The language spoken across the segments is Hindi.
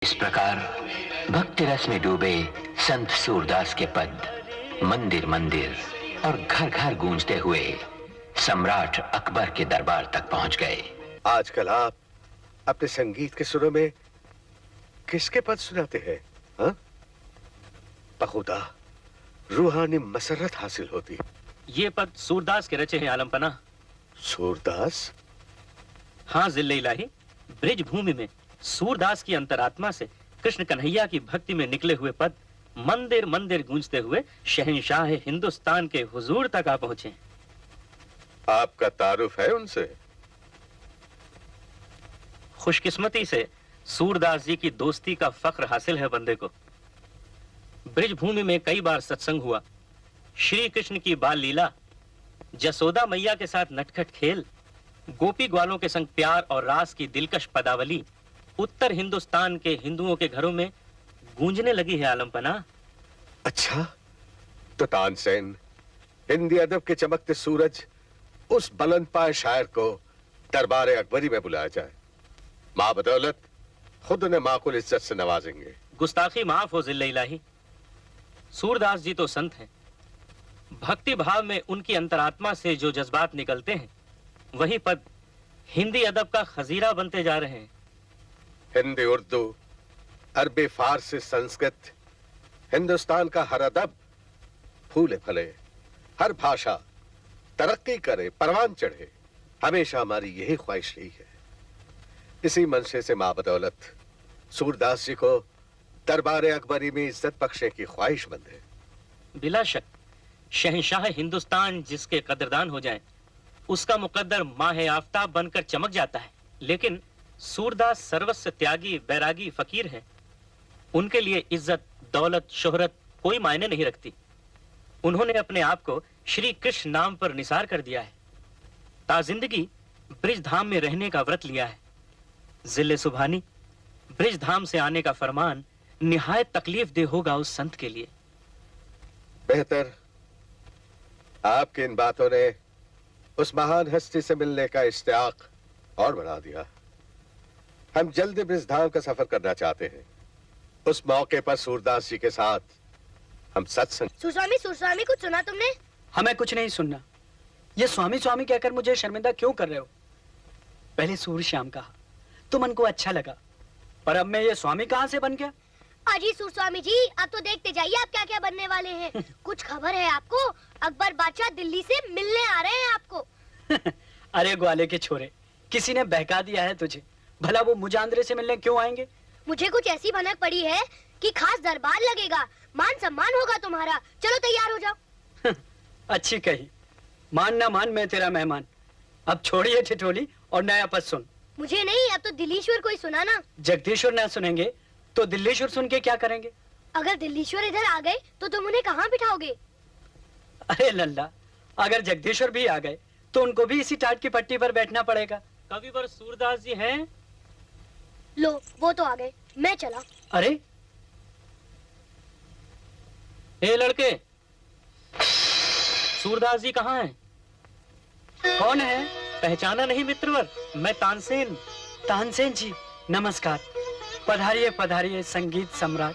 इस प्रकार भक्ति रस में डूबे संत सूरदास के पद मंदिर मंदिर और घर घर गूंजते हुए सम्राट अकबर के दरबार तक पहुंच गए। आजकल आप अपने संगीत के सुरों में किसके पद सुनाते हैं? हाँ? बखुदा रूहानी मसरत हासिल होती। ये पद सूरदास के रचे हैं आलमपना। सूरदास? हाँ जिल्ले इलाही, ब्रिज भूमि में सूरदास की अंतरात्मा से कृष्ण कन्हैया की भक्ति में निकले हुए पद मंदिर मंदिर गूंजते हुए शहंशाह हिंदुस्तान के हुजूर तक आ पहुंचे। आपका तारुफ है उनसे? खुशकिस्मती से सूरदास जी की दोस्ती का फख्र हासिल है बंदे को। ब्रिज भूमि में कई बार सत्संग हुआ। श्री कृष्ण की बाल लीला, जसोदा मैया के साथ नटखट खेल, गोपी ग्वालों के संग प्यार और रास की दिलकश पदावली उत्तर हिंदुस्तान के हिंदुओं के घरों में गूंजने लगी है आलमपना। अच्छा, तो तानसेन, हिंदी अदब के चमकते सूरज उस बुलंद पाए शायर को दरबार अकबरी में बुलाया जाए। मां बदौलत खुद उन्हें माकुल इज्जत से नवाजेंगे। गुस्ताखी माफ हो जिल्ले इलाही। सूरदास जी तो संत हैं। भक्ति भाव में उनकी अंतरात्मा से जो जज्बात निकलते हैं वही पद हिंदी अदब का खजीरा बनते जा रहे हैं। हिंदी, उर्दू, अरबी, फारसी, संस्कृत, हिंदुस्तान का हर अदब फूले फले, हर भाषा तरक्की करे, परवान चढ़े, हमेशा हमारी यही ख्वाहिश रही है। इसी मंशे से मां बदौलत सूरदास जी को दरबार अकबरी में इज्जत बख्शने की ख्वाहिशमंद है। बिला शक शहंशाह हिंदुस्तान जिसके कदरदान हो जाए उसका मुकद्दर माह आफताब बनकर चमक जाता है। लेकिन सूरदास सर्वस्व त्यागी बैरागी फकीर हैं। उनके लिए इज्जत, दौलत, शोहरत कोई मायने नहीं रखती। उन्होंने अपने आप को श्री कृष्ण नाम पर निसार कर दिया है। ताजिंदगी ब्रिज धाम में रहने का व्रत लिया है। जिले सुभानी ब्रिज धाम से आने का फरमान निहायत तकलीफ दे होगा उस संत के लिए। बेहतर, आपकी इन बातों ने उस महान हस्ती से मिलने का इश्तियाक और बढ़ा दिया। हम जल्दी ब्रिज धाम का सफर करना चाहते हैं। उस मौके पर सूरदास जी के साथ हम सत्संग। सुरस्वामी कुछ सुना तुमने? हमें कुछ नहीं सुनना। ये स्वामी स्वामी कहकर मुझे शर्मिंदा क्यों कर रहे हो? पहले सूर श्याम कहा तो मन को अच्छा लगा, पर अब मैं ये स्वामी कहां से बन गया? अजी सुरस्वामी जी, अब तो देखते जाइए आप क्या क्या बनने वाले हैं। कुछ खबर है आपको? अकबर बादशाह दिल्ली से मिलने आ रहे हैं आपको। अरे ग्वाले के छोरे, किसी ने बहका दिया है तुझे। भला वो मुजांदरे से मिलने क्यों आएंगे? मुझे कुछ ऐसी भनक पड़ी है कि खास दरबार लगेगा, मान सम्मान होगा तुम्हारा। चलो तैयार हो जाओ। अच्छी कही। मान ना मान, मैं तेरा मेहमान। अब छोड़िए ठिठोली और नया पद सुन। मुझे नहीं, अब तो दिल्लीश्वर को ही सुना ना। जगदीश्वर ना सुनेंगे तो दिल्लीश्वर सुन के क्या करेंगे? अगर दिल्लीश्वर इधर आ गए तो तुम उन्हें कहाँ बिठाओगे? अरे लल्ला, अगर जगदीश्वर भी आ गए तो उनको भी इसी टाट की पट्टी पर बैठना पड़ेगा। कविवर सूरदास जी हैं? लो, वो तो आ गए, मैं चला। अरे ए लड़के, सूरदास जी कहाँ हैं? कौन है? पहचाना नहीं मित्रवर? मैं तानसेन। तानसेन जी नमस्कार। पधारिए पधारिए संगीत सम्राट।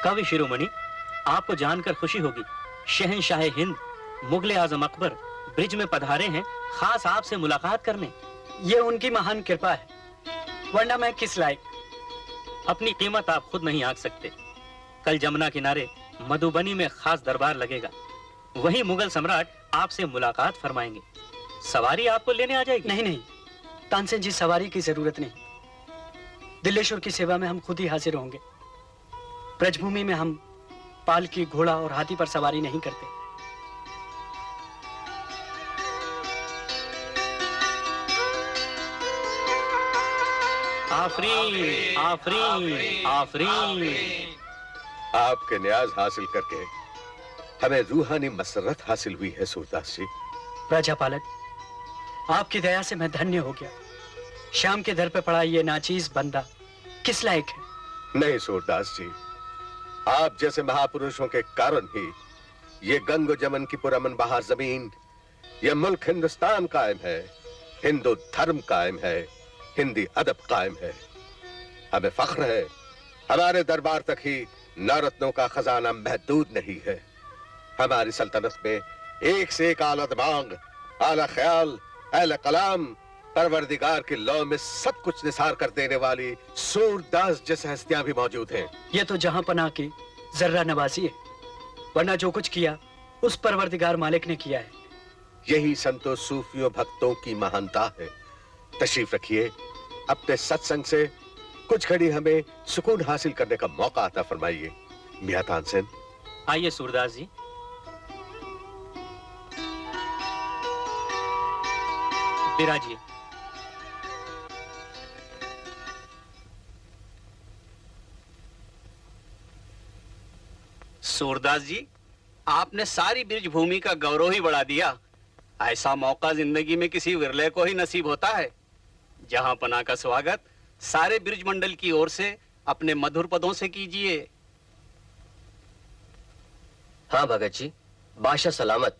कवि शिरोमणि, आपको जानकर खुशी होगी, शहंशाह हिंद मुगले आजम अकबर ब्रिज में पधारे हैं खास आपसे मुलाकात करने। ये उनकी महान कृपा है, वरना मैं किस लायक। अपनी कीमत आप खुद नहीं आंक सकते। कल जमुना किनारे मधुबनी में खास दरबार लगेगा। वहीं मुगल सम्राट आपसे मुलाकात फरमाएंगे। सवारी आपको लेने आ जाएगी। नहीं नहीं तानसेन जी, सवारी की जरूरत नहीं। दिल्लेश्वर की सेवा में हम खुद ही हाजिर होंगे। ब्रजभूमि में हम पालकी, घोड़ा और हाथी पर सवारी नहीं करते। आफरीन आफरीन आफरीन। आपके न्याज हासिल करके हमें रूहानी मसरत हासिल हुई है सूरदास जी। प्रजापालक, आपकी दया से मैं धन्य हो गया। श्याम के दर पे पड़ा ये नाचीज बंदा किस लायक है? नहीं सूरदास जी, आप जैसे महापुरुषों के कारण ही ये गंगो जमन की पुरअमन बहार जमीन, ये मुल्क हिंदुस्तान कायम है। हिंदू धर्म कायम है, हिंदी अदब कायम है। हमें फख्र है, हमारे दरबार तक ही नवरत्नों का खजाना महदूद नहीं है। हमारी सल्तनत में एक से एक आला दिमाग, आला ख्याल, आला कलाम, परवरदिगार की लौ में सब कुछ निसार कर देने वाली सूरदास जैसे हस्तियां भी मौजूद हैं। ये तो जहां पनाह की जर्रा नवाजी है, वरना जो कुछ किया उस परवरदिगार मालिक ने किया है। यही संतों सूफियों भक्तों की महानता है। तशरीफ रखिए, अपने सत्संग से कुछ घड़ी हमें सुकून हासिल करने का मौका अता फरमाइए। मियां तानसेन, आइए सूरदास जी। विराजिए। सूरदास जी, आपने सारी ब्रिज भूमि का गौरव ही बढ़ा दिया। ऐसा मौका जिंदगी में किसी विरले को ही नसीब होता है। जहां पनाह का स्वागत सारे ब्रिज मंडल की ओर से अपने मधुर पदों से कीजिए। हाँ भगत जी, बादशाह सलामत,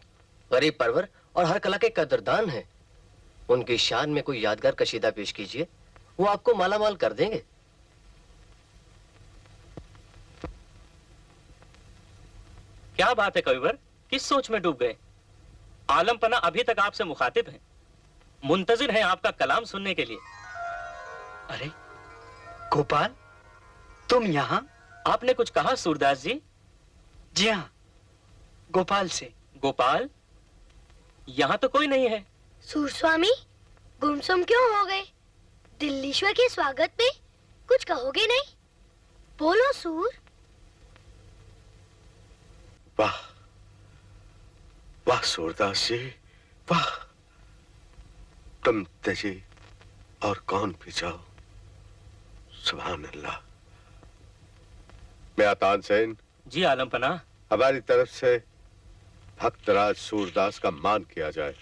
गरीब परवर और हर कला के कदरदान हैं। उनकी शान में कोई यादगार कशीदा पेश कीजिए, वो आपको मालामाल कर देंगे। क्या बात है कविवर, किस सोच में डूब गए? आलम पना अभी तक आपसे मुखातिब हैं, मुंतजिर हैं आपका कलाम सुनने के लिए। अरे गोपाल, तुम यहाँ? आपने कुछ कहा सूरदास जी? जी हाँ, गोपाल से। गोपाल? यहाँ तो कोई नहीं है। सूर स्वामी गुमसुम क्यों हो गए? दिल्लीश्वर के स्वागत में कुछ कहोगे नहीं? बोलो सूर। वाह वाह सूरदास जी, वाह। तुम तेजी और कौन भी जाओ, सुभान अल्लाह। मियां तानसेन जी आलम पना। हमारी तरफ से भक्तराज सूरदास का मान किया जाए।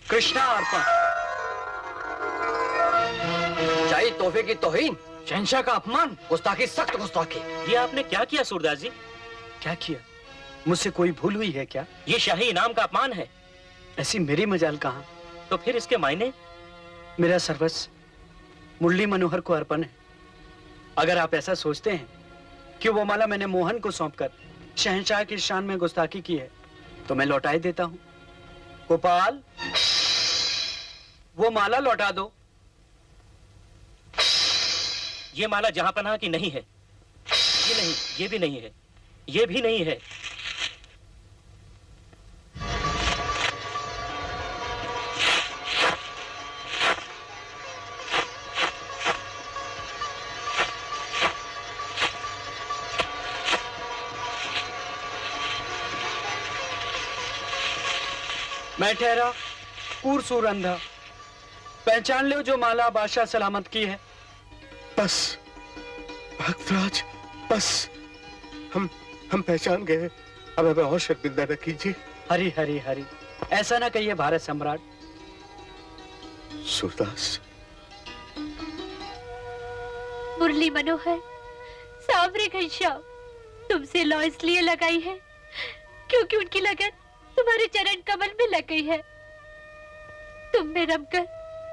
कृष्णा अर्पण। चाहिए तोहफे की तौहीन, शहंशाह का अपमान, गुस्ताखी, सख्त गुस्ताखी। ये आपने क्या किया सूरदास जी? क्या किया? मुझसे कोई भूल हुई है क्या? ये शाही इनाम का अपमान है। ऐसी मेरी मजाल कहाँ? तो फिर इसके मायने? मेरा सर्वस्व मुरली मनोहर को अर्पण है। अगर आप ऐसा सोचते हैं कि वो माला मैंने मोहन को सौंपकर शहंशाह की शान में गुस्ताखी की है, तो मैं लौटा ही देता हूँ। गोपाल, वो माला लौटा दो। ये माला जहां पनाह की नहीं है। ये नहीं, ये भी नहीं है, ये भी नहीं है। मैं ठहरा कूर सूर अंधा, पहचान लो जो माला बादशाह सलामत की है। बस भक्तराज, बस हम पहचान गए। अब हमें और शर्मिंदा न कीजिए। हरी हरी हरी, ऐसा ना कहिए भारत सम्राट। सूरदास, मुरली मनोहर, सांवरे घनश्याम, तुमसे लौ इसलिए लगाई है क्योंकि उनकी लगन तुम्हारे चरण कमल में लग गई है। तुम में रमकर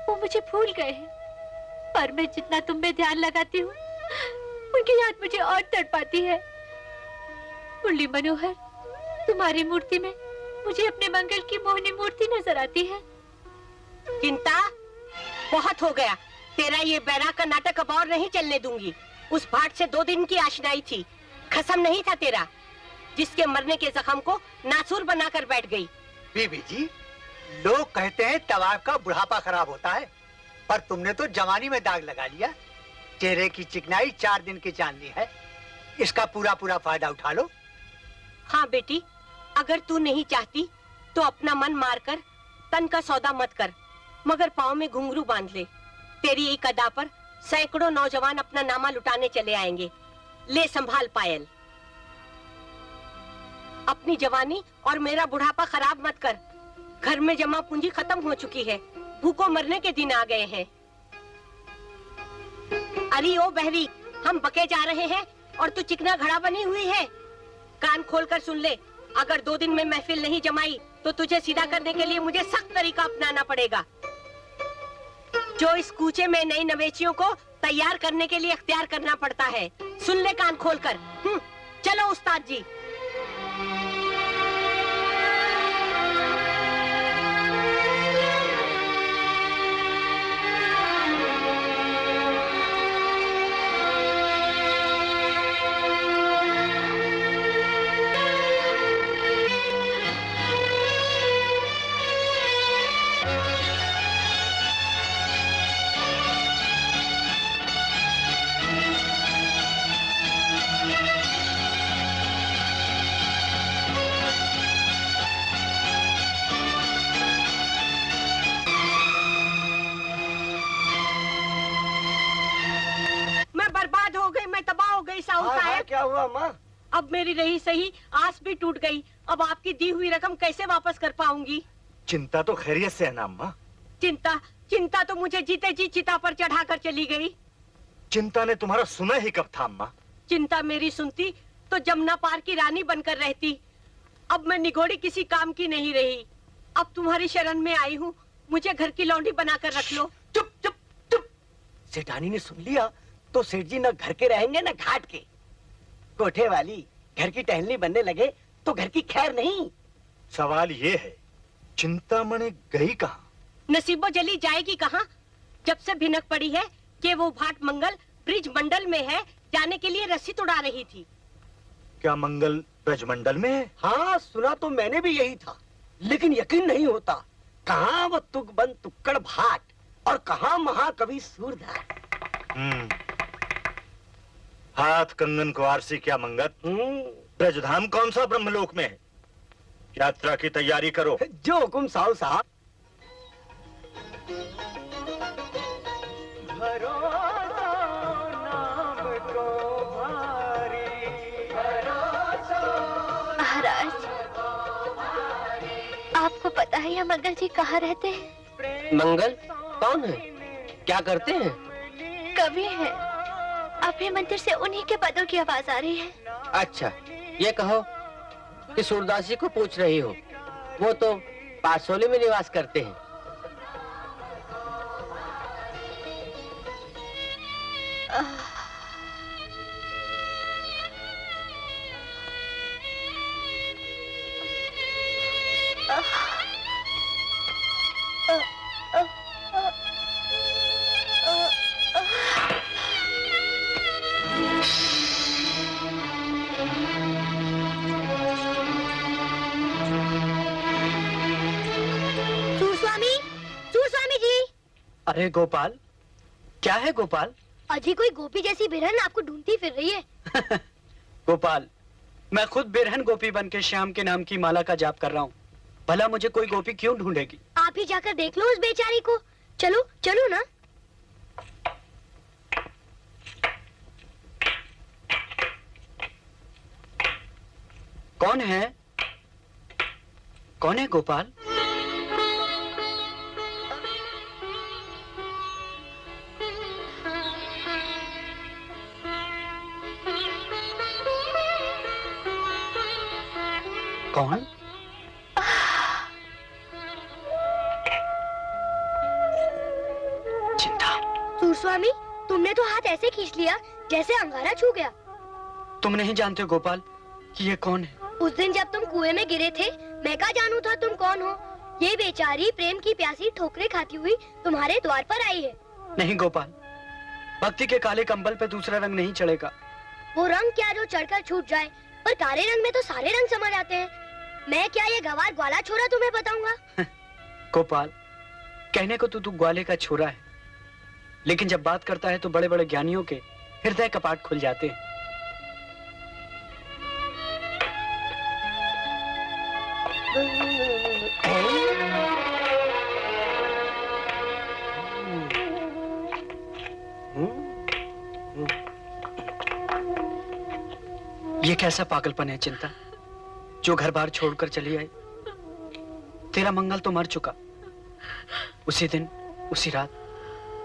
वो मुझे भूल गए हैं, पर मैं जितना तुम में ध्यान लगाती हूँ, उनकी याद मुझे और तड़पाती है। मुरली मनोहर, तुम्हारी मूर्ति में मुझे अपने मंगल की मोहनी मूर्ति नजर आती है। चिंता बहुत हो गया, तेरा ये बैराग का नाटक अब और नहीं चलने दूंगी। उस भाट से 2 दिन की आशनाई थी, खसम नहीं था तेरा, जिसके मरने के जख्म को नासूर बनाकर बैठ गई। बीबी जी, लोग कहते हैं तवाब का बुढ़ापा खराब होता है, पर तुमने तो जवानी में दाग लगा लिया। चेहरे की चिकनाई 4 दिन की चांदनी है, इसका पूरा पूरा फायदा उठा लो। हाँ बेटी, अगर तू नहीं चाहती तो अपना मन मारकर तन का सौदा मत कर, मगर पाँव में घुंघरू बांध ले। तेरी एक अदा पर सैकड़ों नौजवान अपना नामा लुटाने चले आएंगे। ले संभाल पायल, अपनी जवानी और मेरा बुढ़ापा खराब मत कर। घर में जमा पूंजी खत्म हो चुकी है, भूखों मरने के दिन आ गए हैं। अरे ओ बहरी, हम बके जा रहे हैं और तू चिकना घड़ा बनी हुई है। कान खोलकर सुन ले, अगर 2 दिन में महफिल नहीं जमाई तो तुझे सीधा करने के लिए मुझे सख्त तरीका अपनाना पड़ेगा, जो इस कूचे में नई नवेचियों को तैयार करने के लिए अख्तियार करना पड़ता है। सुन ले कान खोलकर। चलो उस्ताद जी। क्या हुआ माँ? अब मेरी रही सही आस भी टूट गई। अब आपकी दी हुई रकम कैसे वापस कर पाऊंगी? चिंता तो खैरियत से है ना अम्मा? चिंता तो मुझे जीते जी चिता पर चढ़ा कर चली गई। चिंता ने तुम्हारा सुना ही कब था अम्मा? चिंता मेरी सुनती तो जमुना पार की रानी बनकर रहती। अब मैं निगोड़ी किसी काम की नहीं रही। अब तुम्हारी शरण में आई हूँ, मुझे घर की लौंडी बनाकर रख लो। चुप चुप चुप। सेठानी ने सुन लिया तो सेठ जी न घर के रहेंगे न घाट के। कोठे वाली घर की टहलनी बनने लगे तो घर की खैर नहीं। सवाल ये है, चिंतामणि गई कहाँ? नसीबो जली जाएगी कहाँ? जब से भिनक पड़ी है कि वो भाट मंगल ब्रिज मंडल में है, जाने के लिए रस्सी उड़ा रही थी। क्या मंगल ब्रजमंडल में है? हाँ, सुना तो मैंने भी यही था, लेकिन यकीन नहीं होता। कहाँ वो तुकबंद तुक्कड़ भाट और कहाँ महाकवि सूरदास। हाथ कंगन को आरसी क्या मंगत? ब्रजधाम कौन सा ब्रह्मलोक में है? यात्रा की तैयारी करो। जो हुकुम साहु साहब। महाराज, आपको पता है यह मंगल जी कहाँ रहते हैं? मंगल कौन है? क्या करते हैं? कवि है। अभय मंदिर से उन्हीं के पदों की आवाज आ रही है। अच्छा, ये कहो कि सूरदास जी को पूछ रही हो, वो तो पाठशाला में निवास करते हैं। अरे गोपाल, क्या है गोपाल? अजी कोई गोपी जैसी बिरहन आपको ढूंढती फिर रही है। गोपाल, मैं खुद बिरहन गोपी बन के श्याम के नाम की माला का जाप कर रहा हूँ। भला मुझे कोई गोपी क्यों ढूंढेगी? आप ही जाकर देख लो उस बेचारी को। चलो चलो ना। कौन है? कौन है गोपाल? कौन? चिंता। सूरस्वामी, तुमने तो हाथ ऐसे खींच लिया जैसे अंगारा छू गया। तुम नहीं जानते गोपाल कि ये कौन है? उस दिन जब तुम कुएं में गिरे थे, मैं क्या जानू था तुम कौन हो। ये बेचारी प्रेम की प्यासी ठोकरें खाती हुई तुम्हारे द्वार पर आई है। नहीं गोपाल, भक्ति के काले कंबल पे दूसरा रंग नहीं चढ़ेगा। वो रंग क्या जो चढ़कर छूट जाए, पर काले रंग में तो सारे रंग समा जाते हैं। मैं क्या ये गवार ग्वाला छोरा तुम्हें बताऊंगा? गोपाल, कहने को तो तू ग्वाले का छोरा है, लेकिन जब बात करता है तो बड़े बड़े ज्ञानियों के हृदय कपाट खुल जाते हैं। ये कैसा पागलपन है चिंता, जो घर बार छोड़कर चली आई। तेरा मंगल तो मर चुका, उसी दिन, उसी रात,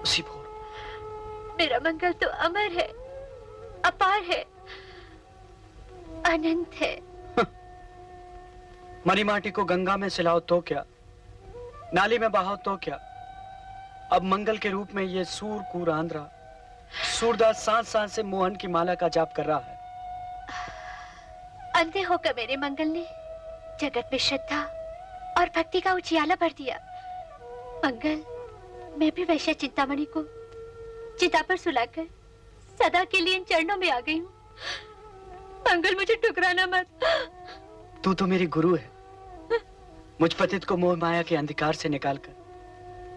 उसी भोर। मेरा मंगल तो अमर है, अपार है, अनंत है। मनी माटी को गंगा में सिलाओ तो क्या, नाली में बहाओ तो क्या, अब मंगल के रूप में ये सूर कूर आंध्रा सूरदास सांस सांस से मोहन की माला का जाप कर रहा है। अंधे होकर मेरे मंगल ने जगत में श्रद्धा और भक्ति का उजियाला भर दिया। मंगल, मैं भी वैश्य चिंतामणि को चिता पर सुलाकर सदा के लिए इन चरणों में आ गई हूँ। मंगल, मुझे ठुकराना मत। तू तो मेरी गुरु है, मुझ पतित को मोह माया के अंधकार से निकालकर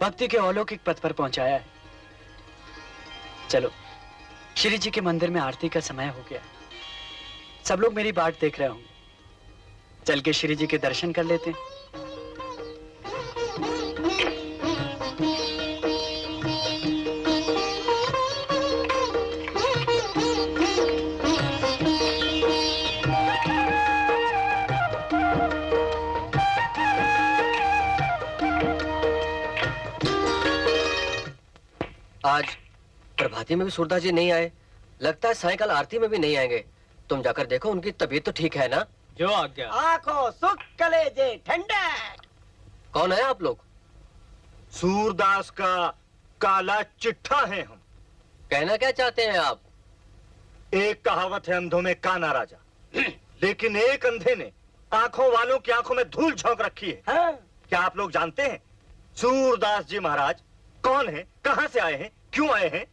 भक्ति के अलौकिक पथ पर पहुंचाया है। चलो, श्री जी के मंदिर में आरती का समय हो गया। सब लोग मेरी बाट देख रहे होंगे, चल के श्री जी के दर्शन कर लेते हैं। आज प्रभाती में भी सूरदास जी नहीं आए, लगता है सायंकाल आरती में भी नहीं आएंगे। तुम जाकर देखो, उनकी तबीयत तो ठीक है ना? जो आज्ञा। आंखों सुख कलेजे ठंडा। कौन है आप लोग? सूरदास का काला चिट्ठा है हम। कहना क्या चाहते हैं आप? एक कहावत है, अंधों में काना राजा। लेकिन एक अंधे ने आंखों वालों की आंखों में धूल झोंक रखी है। हाँ? क्या आप लोग जानते हैं सूरदास जी महाराज कौन है, कहां से आए हैं, क्यों आए हैं?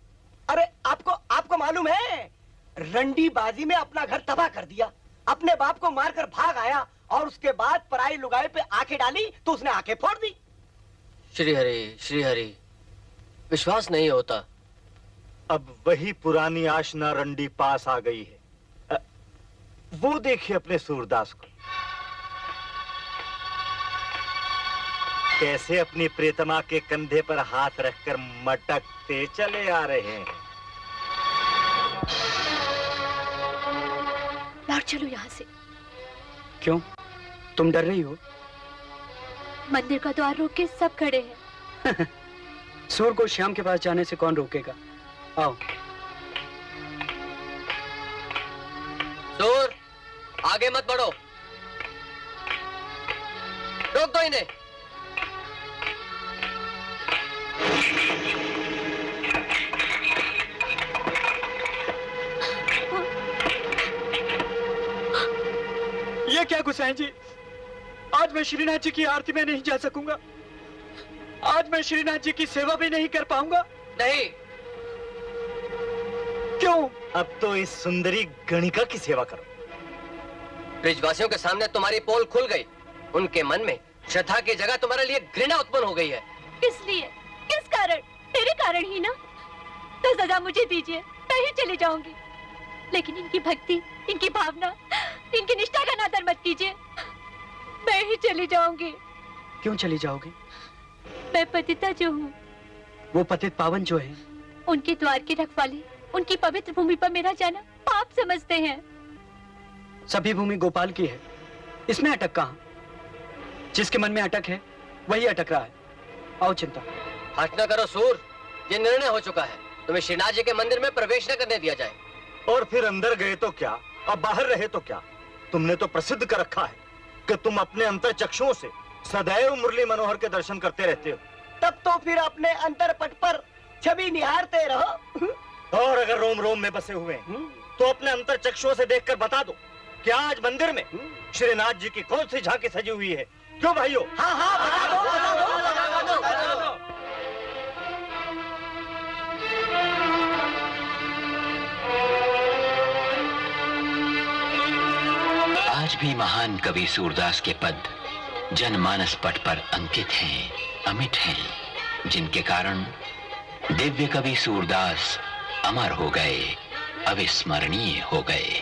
अरे आपको मालूम है, रंडी बाजी में अपना घर तबाह कर दिया, अपने बाप को मारकर भाग आया और उसके बाद पराई लुगाई पे आंखें डाली तो उसने आंखें फोड़ दी। श्री हरि, विश्वास नहीं होता। अब वही पुरानी आशना रंडी पास आ गई है। वो देखिए अपने सूरदास को, कैसे अपनी प्रियतमा के कंधे पर हाथ रखकर मटकते चले आ रहे हैं। लौट चलो यहाँ से। क्यों, तुम डर रही हो? मंदिर का द्वार रोक के सब खड़े हैं। सूर को श्याम के पास जाने से कौन रोकेगा? आओ। सूर, आगे मत बढ़ो, रोक दो इन्हें। ये क्या गुसाई जी, आज मैं श्रीनाथ जी की आरती में नहीं जा सकूंगा, आज मैं श्रीनाथ जी की सेवा भी नहीं कर पाऊंगा। नहीं। क्यों? अब तो इस सुंदरी गणिका की सेवा करो। ब्रिजवासियों के सामने तुम्हारी पोल खुल गई, उनके मन में श्रद्धा की जगह तुम्हारे लिए घृणा उत्पन्न हो गई है। किस लिए, किस कारण? तेरे कारण ही ना। तो सजा मुझे दीजिए, मैं ही चली जाऊंगी, लेकिन इनकी भक्ति, इनकी भावना, इनकी निष्ठा का नादर मत कीजिए। मैं ही चली जाऊंगी। क्यों चली जाओगी? मैं पतिता जो हूँ, वो पतित पावन जो है, उनके द्वार के रखवाले उनकी पवित्र भूमि पर मेरा जाना पाप समझते हैं। सभी भूमि गोपाल की है, इसमें अटक कहाँ? जिसके मन में अटक है वही अटक रहा है। आओ चिंता। हट न करो सूर, ये निर्णय हो चुका है, तुम्हें श्रीनाथ जी के मंदिर में प्रवेश न करने दिया जाए। और फिर अंदर गए तो क्या, और बाहर रहे तो क्या? तुमने तो प्रसिद्ध कर रखा है कि तुम अपने अंतर चक्षुओं से सदैव मुरली मनोहर के दर्शन करते रहते हो। तब तो फिर अपने अंतर पट पर छवि निहारते रहो। और अगर रोम रोम में बसे हुए हैं, तो अपने अंतर चक्षुओं से देखकर बता दो कि आज मंदिर में श्रीनाथ जी की कौन सी झांकी सजी हुई है। क्यों भाइयों? हाँ हाँ, बता दो, बता दो, बता दो। आज भी महान कवि सूरदास के पद जनमानस पट पर अंकित हैं, अमिट हैं, जिनके कारण दिव्य कवि सूरदास अमर हो गए, अविस्मरणीय हो गए।